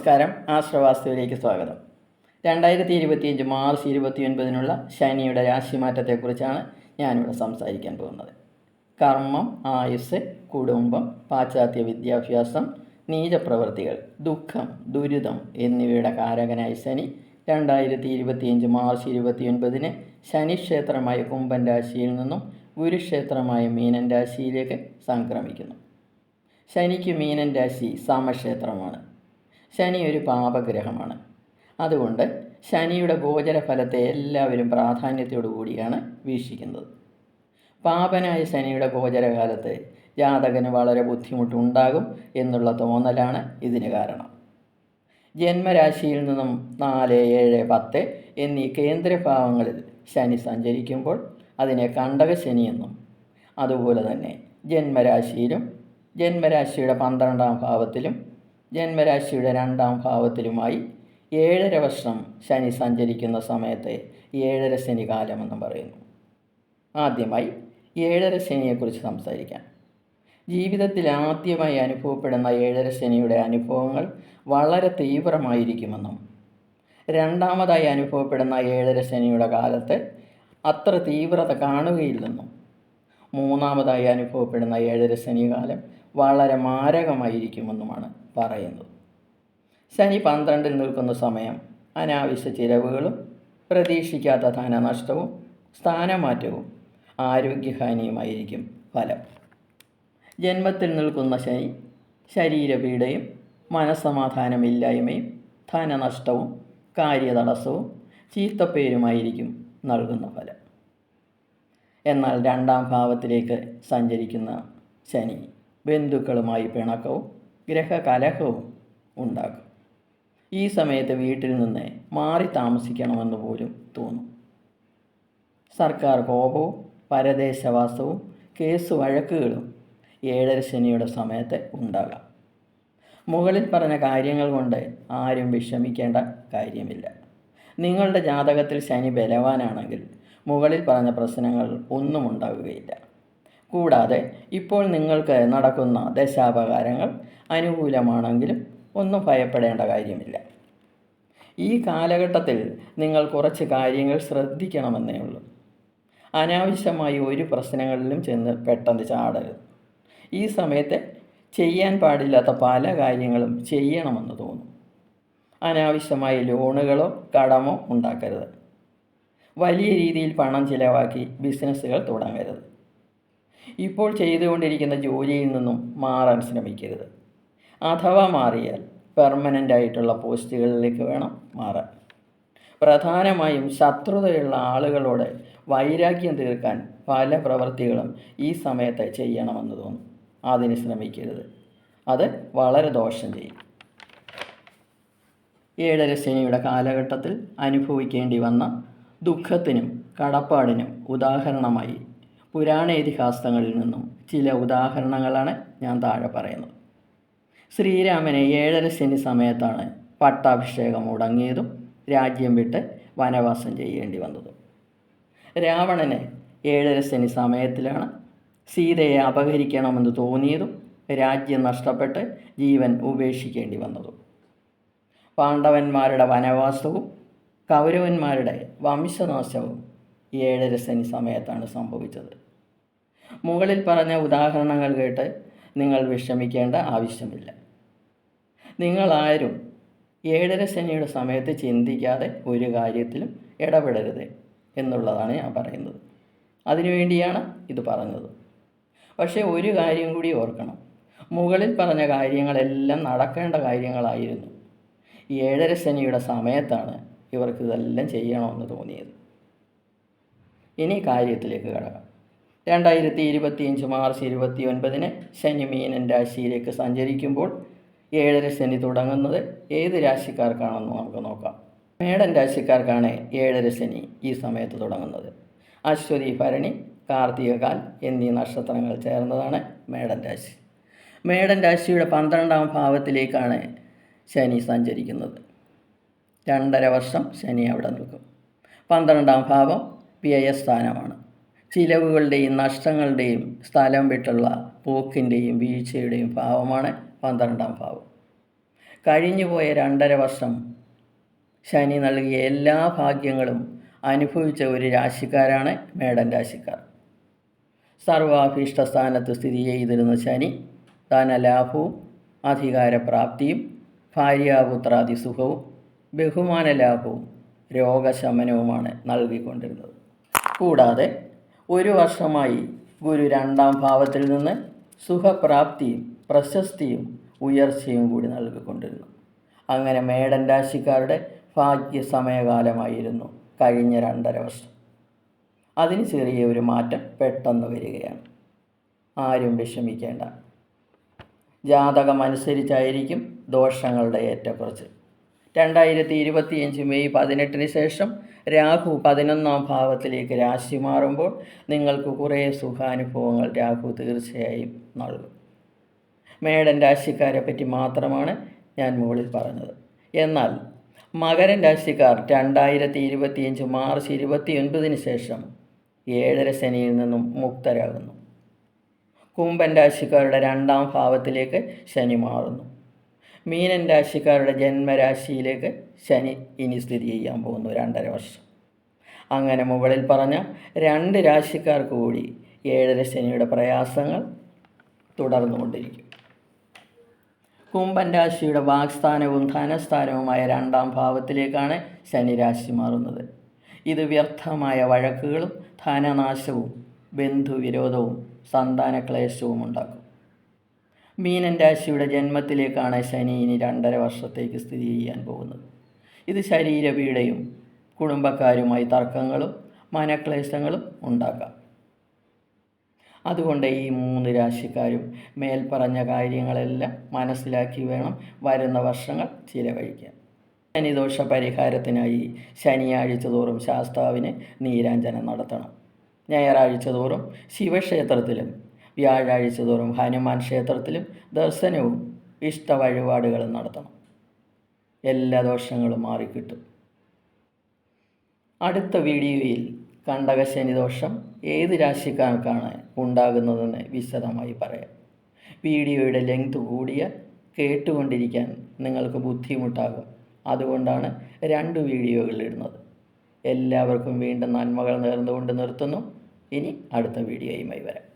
നമസ്കാരം. ആശ്രവാസ്തുവിലേക്ക് സ്വാഗതം. 2025 മാർച്ച് 29 ശനിയുടെ രാശിമാറ്റത്തെക്കുറിച്ചാണ് ഞാനിവിടെ സംസാരിക്കാൻ പോകുന്നത്. കർമ്മം, ആയുസ്, കുടുംബം, പാശ്ചാത്യ വിദ്യാഭ്യാസം, നീചപ്രവൃത്തികൾ, ദുഃഖം, ദുരിതം എന്നിവയുടെ കാരകനായ ശനി 2025 മാർച്ച് 29 ശനിക്ഷേത്രമായ കുംഭൻ രാശിയിൽ നിന്നും ഗുരുക്ഷേത്രമായ മീനൻ രാശിയിലേക്ക് സംക്രമിക്കുന്നു. ശനിക്ക് മീനൻ രാശി സമക്ഷേത്രമാണ്. ശനി ഒരു പാപഗ്രഹമാണ്. അതുകൊണ്ട് ശനിയുടെ ഗോചരഫലത്തെ എല്ലാവരും പ്രാധാന്യത്തോടു കൂടിയാണ് വീക്ഷിക്കുന്നത്. പാപനായ ശനിയുടെ ഗോചരകാലത്ത് ജാതകന് വളരെ ബുദ്ധിമുട്ടുണ്ടാകും എന്നുള്ള തോന്നലാണ് ഇതിന് കാരണം. ജന്മരാശിയിൽ നിന്നും 4, 7, 10 എന്നീ കേന്ദ്രഭാവങ്ങളിൽ ശനി സഞ്ചരിക്കുമ്പോൾ അതിനെ കണ്ടകശനിയെന്നും, അതുപോലെ തന്നെ ജന്മരാശിയിലും ജന്മരാശിയുടെ 12ാം ഭാവത്തിലും ജന്മരാശിയുടെ 2ാം ഭാവത്തിലുമായി 7.5 വർഷം ശനി സഞ്ചരിക്കുന്ന സമയത്തെ 7.5 ശനി കാലമെന്ന് പറയുന്നു. ആദ്യമായി 7.5 ശനിയെക്കുറിച്ച് സംസാരിക്കാം. ജീവിതത്തിൽ ആദ്യമായി അനുഭവപ്പെടുന്ന 7.5 ശനിയുടെ അനുഭവങ്ങൾ വളരെ തീവ്രമായിരിക്കുമെന്നും, രണ്ടാമതായി അനുഭവപ്പെടുന്ന 7.5 ശനിയുടെ കാലത്ത് അത്ര തീവ്രത കാണുകയില്ലെന്നും, മൂന്നാമതായി അനുഭവപ്പെടുന്ന 7.5 ശനി കാലം വളരെ മാരകമായിരിക്കുമെന്നുമാണ് പറയുന്നത്. ശനി 12-ൽ നിൽക്കുന്ന സമയം അനാവശ്യ ചിലവുകളും പ്രതീക്ഷിക്കാത്ത ധനനഷ്ടവും സ്ഥാനമാറ്റവും ആരോഗ്യഹാനിയുമായിരിക്കും ഫലം. ജന്മത്തിൽ നിൽക്കുന്ന ശനി ശരീരപീഡയും മനസ്സമാധാനമില്ലായ്മയും ധനനഷ്ടവും കാര്യതടസ്സവും ചീത്തപ്പേരുമായിരിക്കും നൽകുന്ന ഫലം. എന്നാൽ 2ാം ഭാവത്തിലേക്ക് സഞ്ചരിക്കുന്ന ശനി ബന്ധുക്കളുമായി പിണക്കവും ഗ്രഹകലഹവും ഉണ്ടാക്കും. ഈ സമയത്ത് വീട്ടിൽ നിന്ന് മാറി താമസിക്കണമെന്ന് പോലും തോന്നും. സർക്കാർ കോപവും പരദേശവാസവും കേസ് വഴക്കുകളും 7.5 ശനിയുടെ സമയത്ത് ഉണ്ടാകാം. മുകളിൽ പറഞ്ഞ കാര്യങ്ങൾ കൊണ്ട് ആരും വിഷമിക്കേണ്ട കാര്യമില്ല. നിങ്ങളുടെ ജാതകത്തിൽ ശനി ബലവാനാണെങ്കിൽ മുകളിൽ പറഞ്ഞ പ്രശ്നങ്ങൾ ഒന്നും ഉണ്ടാവുകയില്ല. കൂടാതെ ഇപ്പോൾ നിങ്ങൾക്ക് നടക്കുന്ന ദശാപകാരങ്ങൾ അനുകൂലമാണെങ്കിലും ഒന്നും ഭയപ്പെടേണ്ട കാര്യമില്ല. ഈ കാലഘട്ടത്തിൽ നിങ്ങൾ കുറച്ച് കാര്യങ്ങൾ ശ്രദ്ധിക്കണമെന്നേ ഉള്ളൂ. അനാവശ്യമായി ഒരു പ്രശ്നങ്ങളിലും ചെന്ന് പെട്ടെന്ന് ചാടരുത്. ഈ സമയത്ത് ചെയ്യാൻ പാടില്ലാത്ത പല കാര്യങ്ങളും ചെയ്യണമെന്ന് തോന്നും. അനാവശ്യമായി ലോണുകളോ കടമോ ഉണ്ടാക്കരുത്. വലിയ രീതിയിൽ പണം ചിലവാക്കി ബിസിനസ്സുകൾ തുടങ്ങരുത്. ഇപ്പോൾ ചെയ്തുകൊണ്ടിരിക്കുന്ന ജോലിയിൽ നിന്നും മാറാൻ ശ്രമിക്കരുത്. അഥവാ മാറിയാൽ പെർമനൻ്റ് ആയിട്ടുള്ള പോസ്റ്റുകളിലേക്ക് വേണം മാറാൻ. പ്രധാനമായും ശത്രുതയുള്ള ആളുകളോട് വൈരാഗ്യം തീർക്കാൻ പല പ്രവൃത്തികളും ഈ സമയത്ത് ചെയ്യണമെന്ന് തോന്നും. അതിന് ശ്രമിക്കരുത്. അത് വളരെ ദോഷം ചെയ്യും. 7.5 ശനിയുടെ കാലഘട്ടത്തിൽ അനുഭവിക്കേണ്ടി വന്ന ദുഃഖത്തിനും കടപ്പാടിനും ഉദാഹരണമായി പുരാണ ഇതിഹാസങ്ങളിൽ നിന്നും ചില ഉദാഹരണങ്ങളാണ് ഞാൻ താഴെ പറയുന്നത്. ശ്രീരാമന് 7.5 ശനി സമയത്താണ് പട്ടാഭിഷേകം മുടങ്ങിയതും രാജ്യം വിട്ട് വനവാസം ചെയ്യേണ്ടി വന്നതും. രാവണന് 7.5 ശനി സമയത്തിലാണ് സീതയെ അപഹരിക്കണമെന്ന് തോന്നിയതും രാജ്യം നഷ്ടപ്പെട്ട് ജീവൻ ഉപേക്ഷിക്കേണ്ടി വന്നതും. പാണ്ഡവന്മാരുടെ വനവാസവും കൗരവന്മാരുടെ വംശനാശവും 7.5 ശനി സമയത്താണ് സംഭവിച്ചത്. മുകളിൽ പറഞ്ഞ ഉദാഹരണങ്ങൾ കേട്ട് നിങ്ങൾ വിഷമിക്കേണ്ട ആവശ്യമില്ല. നിങ്ങളാരും 7.5 ശനിയുടെ സമയത്ത് ചിന്തിക്കാതെ ഒരു കാര്യത്തിലും ഇടപെടരുത് എന്നുള്ളതാണ് ഞാൻ പറയുന്നത്. അതിനുവേണ്ടിയാണ് ഇത് പറഞ്ഞത്. പക്ഷേ ഒരു കാര്യം കൂടി ഓർക്കണം. മുകളിൽ പറഞ്ഞ കാര്യങ്ങളെല്ലാം നടക്കേണ്ട കാര്യങ്ങളായിരുന്നു. 7.5 ശനിയുടെ സമയത്താണ് ഇവർക്ക് ഇതെല്ലാം ചെയ്യണമെന്ന് തോന്നിയത്. ഇനി കാര്യത്തിലേക്ക് കടക്കാം. 2025 മാർച്ച് 29 ശനി മീനൻ രാശിയിലേക്ക് സഞ്ചരിക്കുമ്പോൾ 7.5 ശനി തുടങ്ങുന്നത് ഏത് രാശിക്കാർക്കാണെന്ന് നമുക്ക് നോക്കാം. മേടൻ രാശിക്കാർക്കാണ് 7.5 ശനി ഈ സമയത്ത് തുടങ്ങുന്നത്. അശ്വതി, ഭരണി, കാർത്തികകാൽ എന്നീ നക്ഷത്രങ്ങൾ ചേർന്നതാണ് മേടൻ രാശി. മേടൻ രാശിയുടെ 12ാം ഭാവത്തിലേക്കാണ് ശനി സഞ്ചരിക്കുന്നത്. 2.5 വർഷം ശനി അവിടെ നിൽക്കും. 12ാം ഭാവം വ്യയസ്ഥാനമാണ്. ചിലവുകളുടെയും നഷ്ടങ്ങളുടെയും സ്ഥലം വിട്ടുള്ള പോക്കിൻ്റെയും വീഴ്ചയുടെയും ഭാവമാണ് 12ാം ഭാവം. കഴിഞ്ഞുപോയ 2.5 വർഷം ശനി നൽകിയ എല്ലാ ഭാഗ്യങ്ങളും അനുഭവിച്ച ഒരു രാശിക്കാരാണ് മേടൻ രാശിക്കാർ. സർവാഭീഷ്ട സ്ഥാനത്ത് സ്ഥിതി ചെയ്തിരുന്ന ശനി ധനലാഭവും അധികാരപ്രാപ്തിയും ഭാര്യാപുത്രാദി സുഖവും ബഹുമാന ലാഭവും രോഗശമനവുമാണ് നൽകിക്കൊണ്ടിരുന്നത്. കൂടാതെ 1 വർഷമായി ഗുരു 2-ാം ഭാവത്തിൽ നിന്ന് സുഖപ്രാപ്തിയും പ്രശസ്തിയും ഉയർച്ചയും കൂടി നൽകിക്കൊണ്ടിരുന്നു. അങ്ങനെ മേടൻ രാശിക്കാരുടെ ഭാഗ്യ സമയകാലമായിരുന്നു കഴിഞ്ഞ 2.5 വർഷം. അതിന് ചെറിയ ഒരു മാറ്റം പെട്ടെന്ന് വരികയാണ്. ആരും വിഷമിക്കേണ്ട. ജാതകം അനുസരിച്ചായിരിക്കും ദോഷങ്ങളുടെ ഏറ്റക്കുറച്ച്. 2025 മെയ് 18-ന് ശേഷം രാഹു 11-ാം ഭാവത്തിലേക്ക് രാശി മാറുമ്പോൾ നിങ്ങൾക്ക് കുറേ സുഖാനുഭവങ്ങൾ രാഹു തീർച്ചയായും നൽകും. മേടൻ രാശിക്കാരെ പറ്റി മാത്രമാണ് ഞാൻ മുകളിൽ പറഞ്ഞത്. എന്നാൽ മകരൻ രാശിക്കാർ 2025 മാർച്ച് 29-ന് ശേഷം 7.5 ശനിയിൽ നിന്നും മുക്തരാകുന്നു. കുംഭൻ രാശിക്കാരുടെ 2-ാം ഭാവത്തിലേക്ക് ശനി മാറുന്നു. മീനൻ രാശിക്കാരുടെ ജന്മരാശിയിലേക്ക് ശനി ഇനി സ്ഥിതി ചെയ്യാൻ പോകുന്നു 2.5 വർഷം. അങ്ങനെ മുകളിൽ പറഞ്ഞ 2 രാശിക്കാർക്ക് കൂടി 7.5 ശനിയുടെ പ്രയാസങ്ങൾ തുടർന്നുകൊണ്ടിരിക്കും. കുംഭൻ രാശിയുടെ വാക്സ്ഥാനവും ധനസ്ഥാനവുമായ 2-ാം ഭാവത്തിലേക്കാണ് ശനി രാശി മാറുന്നത്. ഇത് വ്യർത്ഥമായ വഴക്കുകളും ധനനാശവും ബന്ധുവിരോധവും സന്താനക്ലേശവും ഉണ്ടാക്കും. മീനൻ രാശിയുടെ ജന്മത്തിലേക്കാണ് ശനി ഇനി 2.5 വർഷത്തേക്ക് സ്ഥിതി ചെയ്യാൻ പോകുന്നത്. ഇത് ശരീരപീഡയും കുടുംബക്കാരുമായി തർക്കങ്ങളും മനക്ലേശങ്ങളും ഉണ്ടാക്കാം. അതുകൊണ്ട് ഈ 3 രാശിക്കാരും മേൽപ്പറഞ്ഞ കാര്യങ്ങളെല്ലാം മനസ്സിലാക്കി വേണം വരുന്ന വർഷങ്ങൾ ചിലവഴിക്കാൻ. ശനിദോഷ പരിഹാരത്തിനായി ശനിയാഴ്ച തോറും ശാസ്താവിന് നീരാഞ്ജനം നടത്തണം. ഞായറാഴ്ച തോറും ശിവക്ഷേത്രത്തിലും വ്യാഴാഴ്ച തോറും ഹനുമാൻ ക്ഷേത്രത്തിലും ദർശനവും ഇഷ്ട വഴിപാടുകളും നടത്തണം. എല്ലാ ദോഷങ്ങളും മാറിക്കിട്ടും. അടുത്ത വീഡിയോയിൽ കണ്ടകശനി ദോഷം ഏത് രാശിക്കാർക്കാണ് ഉണ്ടാകുന്നതെന്ന് വിശദമായി പറയാം. വീഡിയോയുടെ ലെങ്ത് കൂടിയാൽ കേട്ടുകൊണ്ടിരിക്കാൻ നിങ്ങൾക്ക് ബുദ്ധിമുട്ടാകും. അതുകൊണ്ടാണ് 2 വീഡിയോകൾ ഇടുന്നത്. എല്ലാവർക്കും വീണ്ടും നന്മകൾ നേർന്നുകൊണ്ട് നിർത്തുന്നു. ഇനി അടുത്ത വീഡിയോയുമായി വരാം.